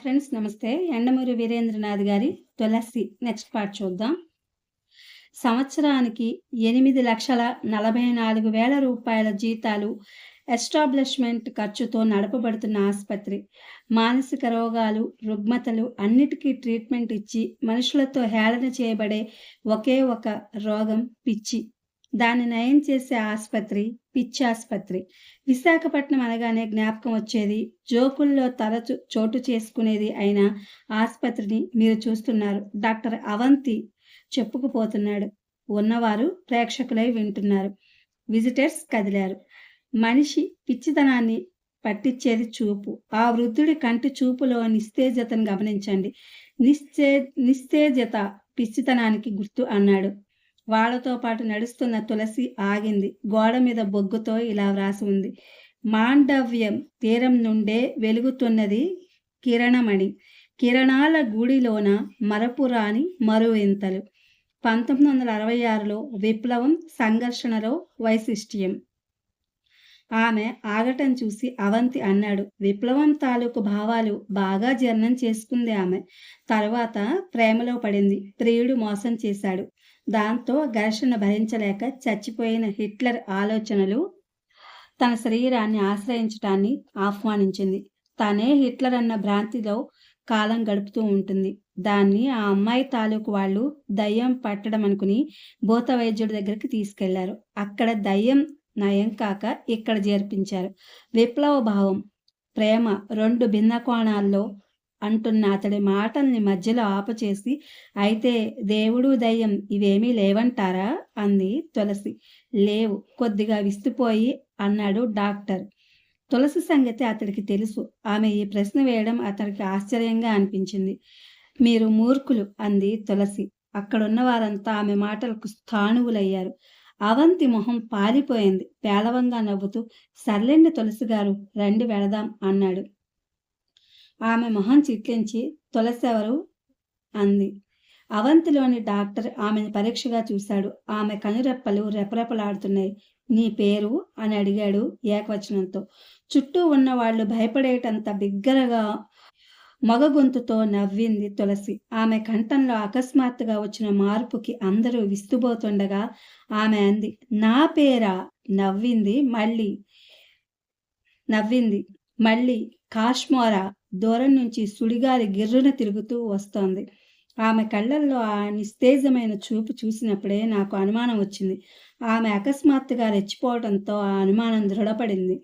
Friends, నమస్తే. యండమూరి వీరేంద్రనాథ్ గారి 'తులసి' next part చూద్దాం. సంవత్సరానికి 8,44,000 రూపాయల జీతాలు, ఎస్టాబ్లిష్మెంట్ ఖర్చుతో నడపబడుతున్న ఆస్పత్రి. మానసిక రోగాలు, రుగ్మతలు అన్నిటికీ ట్రీట్మెంట్ ఇచ్చి మనుషులతో హేళన చేయబడే ఒకే ఒక రోగం పిచ్చి. దాన్ని నయం చేసే ఆస్పత్రి పిచ్చాస్పత్రి. విశాఖపట్నం అనగానే జ్ఞాపకం వచ్చేది, జోకుల్లో తరచు చోటు చేసుకునేది అయిన ఆస్పత్రిని మీరు చూస్తున్నారు. డాక్టర్ అవంతి చెప్పుకుపోతున్నాడు. ఉన్నవారు ప్రేక్షకులై వింటున్నారు. విజిటర్స్ కదిలారు. మనిషి పిచ్చితనాన్ని పట్టించేది చూపు. ఆ వృద్ధుడి కంటి చూపులో నిస్తేజతను గమనించండి. నిస్తేజత పిచ్చితనానికి గుర్తు అన్నాడు. వాళ్లతో పాటు నడుస్తున్న తులసి ఆగింది. గోడ మీద బొగ్గుతో ఇలా వ్రాసి ఉంది: మాండవ్యం తీరం నుండే వెలుగుతున్నది కిరణమణి, కిరణాల గూడిలోన మరపురాని మరువింతలు. 1966లో విప్లవం, సంఘర్షణలో వైశిష్ట్యం. ఆమె ఆగటం చూసి అవంతి అన్నాడు. విప్లవం తాలూకు భావాలు బాగా జీర్ణం చేసుకుంది ఆమె. తరువాత ప్రేమలో పడింది. ప్రియుడు మోసం చేశాడు. దాంతో ఘర్షణ భరించలేక చచ్చిపోయిన హిట్లర్ ఆలోచనలు తన శరీరాన్ని ఆశ్రయించటాన్ని ఆహ్వానించింది. తనే హిట్లర్ అన్న భ్రాంతిలో కాలం గడుపుతూ ఉంటుంది. దాన్ని ఆ అమ్మాయి తాలూకు వాళ్ళు దయ్యం పట్టడం అనుకుని భూత వైద్యుడి దగ్గరికి తీసుకెళ్లారు. అక్కడ దయ్యం నయం కాక ఇక్కడ చేర్పించారు. విప్లవ భావం, ప్రేమ రెండు భిన్న కోణాల్లో అంటున్న అతడి మాటల్ని మధ్యలో ఆపచేసి, అయితే దేవుడు దయ్యం ఇవేమీ లేవంటారా అంది తులసి. లేవు, కొద్దిగా విస్తుపోయి అన్నాడు డాక్టర్. తులసి సంగతి అతడికి తెలుసు. ఆమె ఈ ప్రశ్న వేయడం అతడికి ఆశ్చర్యంగా అనిపించింది. మీరు మూర్ఖులు అంది తులసి. అక్కడున్న వారంతా ఆమె మాటలకు స్థాణువులయ్యారు. అవంతి మొహం పాలిపోయింది. పేలవంగా నవ్వుతూ, సర్లేండి తులసి గారు, రండి వెళదాం అన్నాడు. ఆమె మొహం చిట్లించి, తులసెవరు అంది. అవంతిలోని డాక్టర్ ఆమెను పరీక్షగా చూశాడు. ఆమె కనురెప్పలు రెపరెపలాడుతున్నాయి. నీ పేరు అని అడిగాడు ఏకవచనంతో. చుట్టూ ఉన్నవాళ్లు భయపడేటంత బిగ్గరగా మగ గొంతుతో నవ్వింది తులసి. ఆమె కంఠంలో అకస్మాత్తుగా వచ్చిన మార్పుకి అందరూ విస్తుపోతుండగా ఆమె అంది, నా పేరా? నవ్వింది మళ్ళీ కాశ్మోరా. దూరం నుంచి సుడిగాలి గిర్రున తిరుగుతూ వస్తోంది. ఆమె కళ్ళల్లో ఆ నిస్తేజమైన చూపు చూసినప్పుడే నాకు అనుమానం వచ్చింది. ఆమె అకస్మాత్తుగా రెచ్చిపోవడంతో ఆ అనుమానం దృఢపడింది.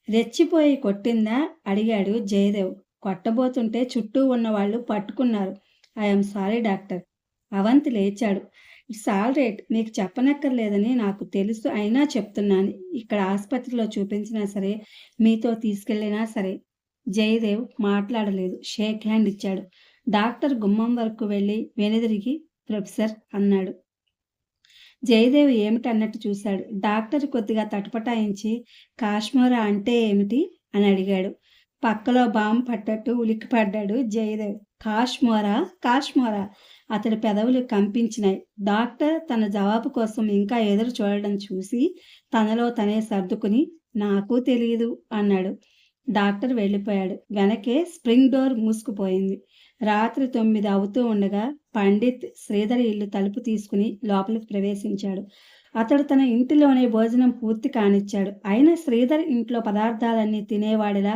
రెచ్చిపోయి కొట్టిందా అడిగాడు జయదేవ్. కొట్టబోతుంటే చుట్టూ ఉన్నవాళ్ళు పట్టుకున్నారు. I'm sorry doctor. అవంతి లేచాడు. ఇట్స్ ఆల్ రైట్, మీకు చెప్పనక్కర్లేదని నాకు తెలుసు, అయినా చెప్తున్నాను. ఇక్కడ ఆసుపత్రిలో చూపించినా సరే, మీతో తీసుకెళ్ళినా సరే. జయదేవ్ మాట్లాడలేదు. షేక్ హ్యాండ్ ఇచ్చాడు. డాక్టర్ గుమ్మం వరకు వెళ్ళి వెనుదిరిగి ప్రొఫెసర్ అన్నాడు. జయదేవ్ ఏమిటన్నట్టు చూశాడు. డాక్టర్ కొద్దిగా తటపటాయించి, కాశ్మీరా అంటే ఏమిటి అని అడిగాడు. పక్కలో బాంబు పడ్డట్టు ఉలిక్కిపడ్డాడు జయదేవ్. కాశ్మోరా. అతడి పెదవులు కంపించినాయి. డాక్టర్ తన జవాబు కోసం ఇంకా ఎదురు చూడడం చూసి తనలో తనే సర్దుకుని, నాకు తెలియదు అన్నాడు. డాక్టర్ వెళ్ళిపోయాడు. వెనకే స్ప్రింగ్ డోర్ మూసుకుపోయింది. రాత్రి 9 అవుతూ ఉండగా పండిత్ శ్రీధర్ ఇల్లు తలుపు తీసుకుని లోపలికి ప్రవేశించాడు. అతడు తన ఇంటిలోనే భోజనం పూర్తి కానిచ్చాడు. అయినా శ్రీధర్ ఇంట్లో పదార్థాలన్నీ తినేవాడిలా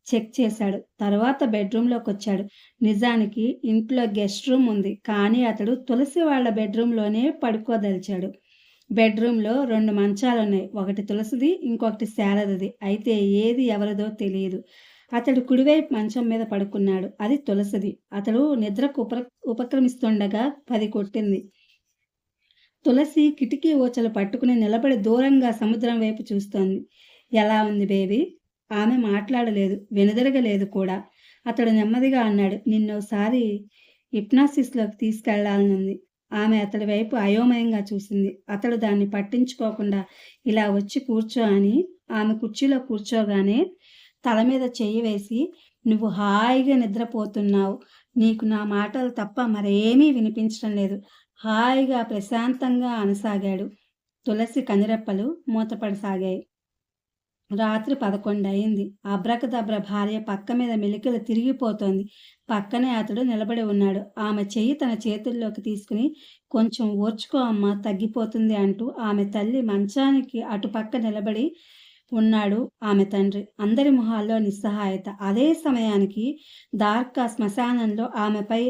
చెక్ చేశాడు. తర్వాత బెడ్రూమ్లోకి వచ్చాడు. నిజానికి ఇంట్లో గెస్ట్ రూమ్ ఉంది, కానీ అతడు తులసి వాళ్ళ బెడ్రూమ్లోనే పడుకోదలిచాడు. బెడ్రూమ్లో 2 మంచాలున్నాయి. ఒకటి తులసిది, ఇంకొకటి శారదది. అయితే ఏది ఎవరిదో తెలియదు. అతడు కుడివైపు మంచం మీద పడుకున్నాడు. అది తులసిది. అతడు నిద్రకు ఉపక్రమిస్తుండగా 10 కొట్టింది. తులసి కిటికీ ఊచలు పట్టుకుని నిలబడి దూరంగా సముద్రం వైపు చూస్తోంది. ఎలా ఉంది బేబీ? ఆమె మాట్లాడలేదు, వెనుదిరగలేదు కూడా. అతడు నెమ్మదిగా అన్నాడు, నిన్నోసారి హిప్నాసిస్లోకి తీసుకెళ్లాలనుంది. ఆమె అతడి వైపు అయోమయంగా చూసింది. అతడు దాన్ని పట్టించుకోకుండా ఇలా వచ్చి కూర్చో అని ఆమె కుర్చీలో కూర్చోగానే తల మీద చెయ్యి వేసి, నువ్వు హాయిగా నిద్రపోతున్నావు, నీకు నా మాటలు తప్ప మరేమీ వినిపించడం లేదు, హాయిగా ప్రశాంతంగా అనసాగాడు. తులసి కనురెప్పలు మూతపడసాగాయి. రాత్రి 11 అయింది. అబ్రకదబ్ర భార్య పక్క మీద మెలికలు తిరిగిపోతోంది. పక్కనే అతడు నిలబడి ఉన్నాడు. ఆమె చెయ్యి తన చేతుల్లోకి తీసుకుని, "కొంచెం ఓర్చుకో అమ్మా, తగ్గిపోతుంది" అంటూ ఆమె తల్లి మంచానికి అటుపక్క నిలబడి ఉన్నాడు ఆమె తండ్రి. అందరి మొహాల్లో నిస్సహాయత. అదే సమయానికి ద్వారకా శ్మశానంలో ఆమెపై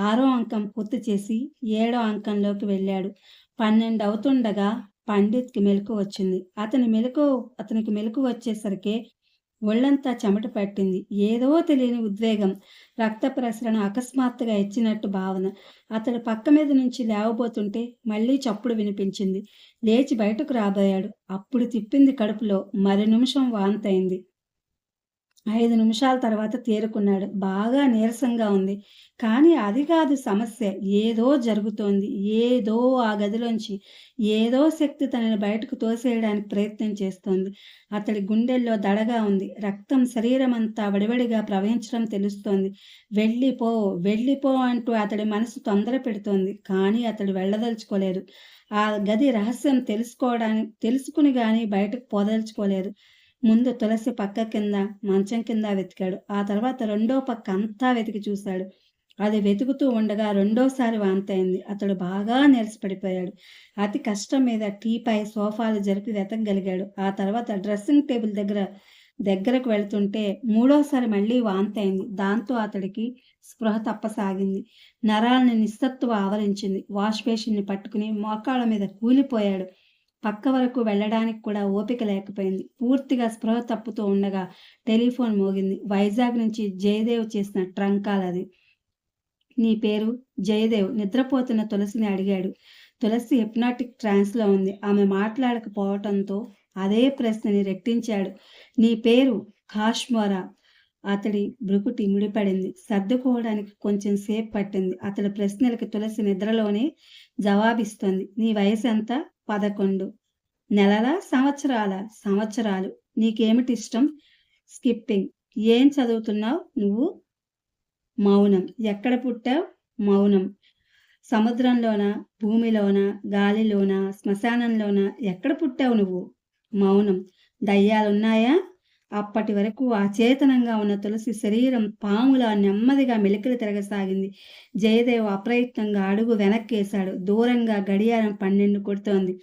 6వ అంకం పూర్తి చేసి 7వ అంకంలోకి వెళ్ళాడు. 12 అవుతుండగా పండిత్‌కి మెలకువ వచ్చింది. అతనికి మెలకువ వచ్చేసరికే ఒళ్ళంతా చెమట పట్టింది. ఏదో తెలియని ఉద్వేగం, రక్త ప్రసరణ అకస్మాత్తుగా ఇచ్చినట్టు భావన. అతడు పక్క మీద నుంచి లేవబోతుంటే మళ్ళీ చప్పుడు వినిపించింది. లేచి బయటకు రాబోయాడు. అప్పుడు తిప్పింది కడుపులో. మరు నిమిషం వాంతయింది. 5 నిమిషాల తర్వాత తేరుకున్నాడు. బాగా నీరసంగా ఉంది. కానీ అది కాదు సమస్య. ఏదో జరుగుతోంది. ఏదో ఆ గదిలోంచి ఏదో శక్తి తనని బయటకు తోసేయడానికి ప్రయత్నం చేస్తోంది. అతడి గుండెల్లో దడగా ఉంది. రక్తం శరీరమంతా వడివడిగా ప్రవహించడం తెలుస్తోంది. వెళ్ళిపో, వెళ్ళిపో అంటూ అతడి మనసు తొందర పెడుతోంది. కానీ అతడు వెళ్ళదలుచుకోలేదు. ఆ గది రహస్యం తెలుసుకుని గాని బయటకు పోదలుచుకోలేదు. ముందు తులసి పక్క కింద, మంచం కింద వెతికాడు. ఆ తర్వాత రెండో పక్క అంతా వెతికి చూశాడు. అది వెతుకుతూ ఉండగా రెండోసారి వాంతయింది. అతడు బాగా నీరసపడిపోయాడు. అతి కష్టం మీద టీపై, సోఫాలు జరిపి వెతకగలిగాడు. ఆ తర్వాత డ్రెస్సింగ్ టేబుల్ దగ్గరకు వెళుతుంటే మూడోసారి మళ్ళీ వాంతయింది. దాంతో అతడికి స్పృహ తప్పసాగింది. నరాల్ని నిస్సత్తువ ఆవరించింది. వాష్ బేసిన్ని పట్టుకుని మోకాళ్ళ మీద కూలిపోయాడు. పక్క వరకు వెళ్ళడానికి కూడా ఓపిక లేకపోయింది. పూర్తిగా స్పృహ తప్పుతూ ఉండగా టెలిఫోన్ మోగింది. వైజాగ్ నుంచి జయదేవ్ చేసిన ట్రంకాలది. "నీ పేరు?" జయదేవ్ నిద్రపోతున్న తులసిని అడిగాడు. తులసి హిప్నాటిక్ ట్రాన్స్‌లో ఉంది. ఆమె మాట్లాడకపోవటంతో అదే ప్రశ్నని రెట్టించాడు. "నీ పేరు?" "కాశ్మోరా." అతడి భృకుటి ముడిపడింది. సర్దుకోవడానికి కొంచెం సేపు పట్టింది. అతడి ప్రశ్నలకి తులసి నిద్రలోనే జవాబిస్తోంది. "నీ వయసెంత?" 11. "నెలలా? సంవత్సరాలా?" "సంవత్సరాలు." "నీకేమిటిష్టం?" "స్కిప్పింగ్." "ఏం చదువుతున్నావు నువ్వు?" మౌనం. "ఎక్కడ పుట్టావు?" మౌనం. "సముద్రంలోనా? భూమిలోనా? గాలిలోనా? శ్మశానంలోనా? ఎక్కడ పుట్టావు నువ్వు?" మౌనం. "దయ్యాలున్నాయా?" అప్పటి వరకు అచేతనంగా ఉన్న తులసి శరీరం పాములా నెమ్మదిగా మెలికలు తిరగసాగింది. జయదేవ్ అప్రయత్నంగా అడుగు వెనక్కేశాడు. దూరంగా గడియారం 12 కొడుతోంది.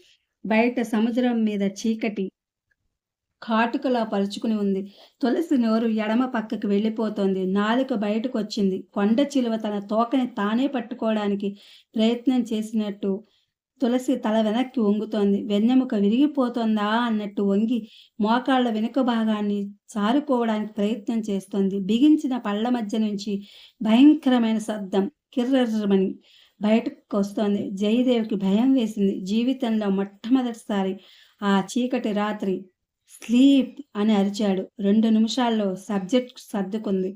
బయట సముద్రం మీద చీకటి కాటుకలా పరుచుకుని ఉంది. తులసి నోరు ఎడమ పక్కకి వెళ్ళిపోతోంది. నాలుక బయటకొచ్చింది. కొండ చిలువ తన తోకని తానే పట్టుకోవడానికి ప్రయత్నం చేసినట్టు తులసి తల వెనక్కి వంగుతోంది. వెన్నెముక విరిగిపోతోందా అన్నట్టు వంగి మోకాళ్ళ వెనుక భాగాన్ని చారుకోవడానికి ప్రయత్నం చేస్తోంది. బిగించిన పళ్ళ మధ్య నుంచి భయంకరమైన శబ్దం కిర్రర్రమని బయటకొస్తోంది. జయదేవ్‌కి భయం వేసింది. జీవితంలో మొట్టమొదటిసారి ఆ చీకటి రాత్రి "స్లీప్" అని అరిచాడు. 2 నిమిషాల్లో సబ్జెక్ట్ సర్దుకుంది.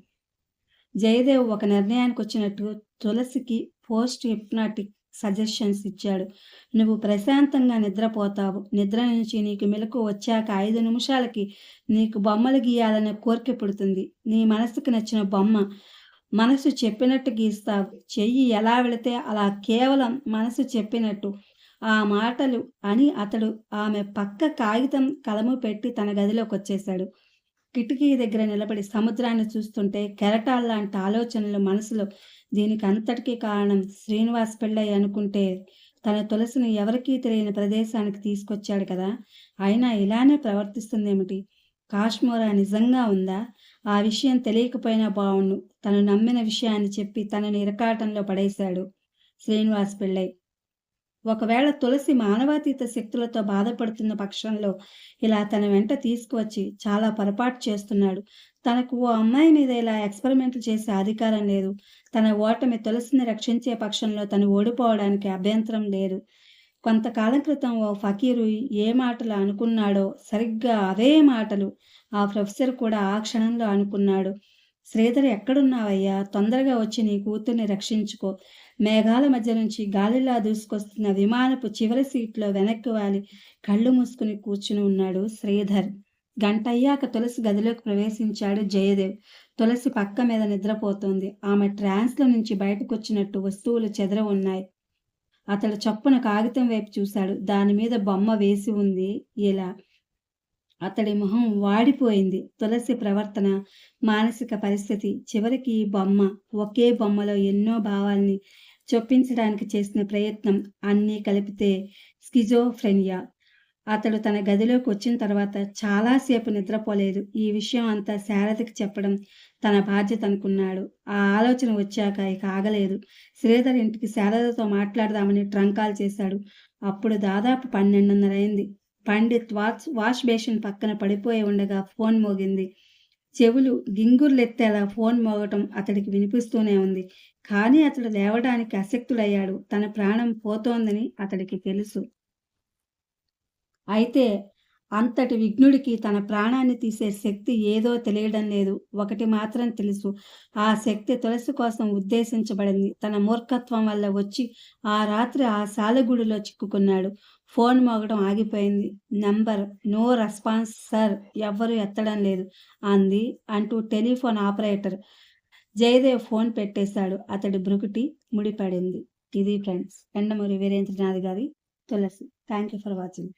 జయదేవ్ ఒక నిర్ణయానికొచ్చినట్టు తులసికి పోస్ట్ హిప్నాటిక్ సజెషన్స్ ఇచ్చాడు. "నువ్వు ప్రశాంతంగా నిద్రపోతావు. నిద్ర నుంచి నీకు మెలకువ వచ్చాక 5 నిమిషాలకి నీకు బొమ్మలు గీయాలనే కోర్కె పుడుతుంది. నీ మనసుకు నచ్చిన బొమ్మ మనసు చెప్పినట్టు గీస్తావు. చెయ్యి ఎలా వెళితే అలా, కేవలం మనసు చెప్పినట్టు." ఆ మాటలు అని అతడు ఆమె పక్క కాగితం, కలము పెట్టి తన గదిలోకొచ్చేశాడు. కిటికీ దగ్గర నిలబడి సముద్రాన్ని చూస్తుంటే కెరటాల్లాంటి ఆలోచనలు మనసులో. దీనికంతటికీ కారణం శ్రీనివాస్ పిళ్ళై అనుకుంటే తన తులసిని ఎవరికీ తెలియని ప్రదేశానికి తీసుకొచ్చాడు కదా! అయినా ఇలానే ప్రవర్తిస్తుందేమిటి? కాశ్మోరా నిజంగా ఉందా? ఆ విషయం తెలియకపోయినా బావుండు. తను నమ్మిన విషయాన్ని చెప్పి తనని ఇరకాటంలో పడేశాడు శ్రీనివాస్ పిళ్ళై. ఒకవేళ తులసి మానవాతీత శక్తులతో బాధపడుతున్న పక్షంలో ఇలా తన వెంట తీసుకువచ్చి చాలా పొరపాటు చేస్తున్నాడు. తనకు ఓ అమ్మాయి మీద ఇలా ఎక్స్పెరిమెంట్లు చేసే అధికారం లేదు. తన ఓటమి తులసిని రక్షించే పక్షంలో తను ఓడిపోవడానికి అభ్యంతరం లేదు. కొంతకాలం క్రితం ఓ ఫకీరు ఏ మాటలు అనుకున్నాడో సరిగ్గా అవే మాటలు ఆ ప్రొఫెసర్ కూడా ఆ క్షణంలో అనుకున్నాడు. "శ్రీధర్, ఎక్కడున్నావయ్యా? తొందరగా వచ్చి నీ కూతుర్ని రక్షించుకో." మేఘాల మధ్య నుంచి గాలిలా దూసుకొస్తున్న విమానపు చివరి సీట్లో వెనక్కి వాలి కళ్ళు మూసుకుని కూర్చుని ఉన్నాడు శ్రీధర్. గంటయ్యాక తులసి గదిలోకి ప్రవేశించాడు జయదేవ్. తులసి పక్క మీద నిద్రపోతోంది. ఆమె ట్రాన్స్‌లో నుంచి బయటకొచ్చినట్టు వస్తువులు చెదర ఉన్నాయి. అతడు చప్పున కాగితం వైపు చూశాడు. దానిమీద బొమ్మ వేసి ఉంది ఇలా: అతడి మొహం వాడిపోయింది. తులసి ప్రవర్తన, మానసిక పరిస్థితి, చివరికి ఈ బొమ్మ, ఒకే బొమ్మలో ఎన్నో భావాల్ని చొప్పించడానికి చేసిన ప్రయత్నం అన్నీ కలిపితే స్కిజోఫ్రెనియా. అతడు తన గదిలోకి వచ్చిన తర్వాత చాలా సేపు నిద్రపోలేదు. ఈ విషయం అంతా శారదకి చెప్పడం తన బాధ్యత అనుకున్నాడు. ఆ ఆలోచన వచ్చాక ఇక ఆగలేదు. శ్రీధర్ ఇంటికి శారదతో మాట్లాడదామని ట్రంకాల్ చేశాడు. అప్పుడు దాదాపు 12:30 అయింది. పండిత్ వాష్ బేసిన్ పక్కన పడిపోయి ఉండగా ఫోన్ మోగింది. చెవులు గింగుర్లెత్తేలా ఫోన్ మోగటం అతడికి వినిపిస్తూనే ఉంది. కానీ అతడు లేవడానికి అశక్తుడయ్యాడు. తన ప్రాణం పోతోందని అతడికి తెలుసు. అయితే అంతటి విఘ్నుడికి తన ప్రాణాన్ని తీసే శక్తి ఏదో తెలియడం లేదు. ఒకటి మాత్రం తెలుసు. ఆ శక్తి తులసి కోసం ఉద్దేశించబడింది. తన మూర్ఖత్వం వల్ల వచ్చి ఆ రాత్రి ఆ సాలెగూడులో చిక్కుకున్నాడు. ఫోన్ మోగడం ఆగిపోయింది. నంబర్ నో రెస్పాన్స్ సార్, ఎవ్వరూ ఎత్తడం లేదు అంటూ టెలిఫోన్ ఆపరేటర్ జయదేవ్ ఫోన్ పెట్టేశాడు. అతడి భృకుటి ముడిపడింది. ఇది ఫ్రెండ్స్, యండమూరి వీరేంద్రనాథ్ గారి Tulasi. Thank you for watching.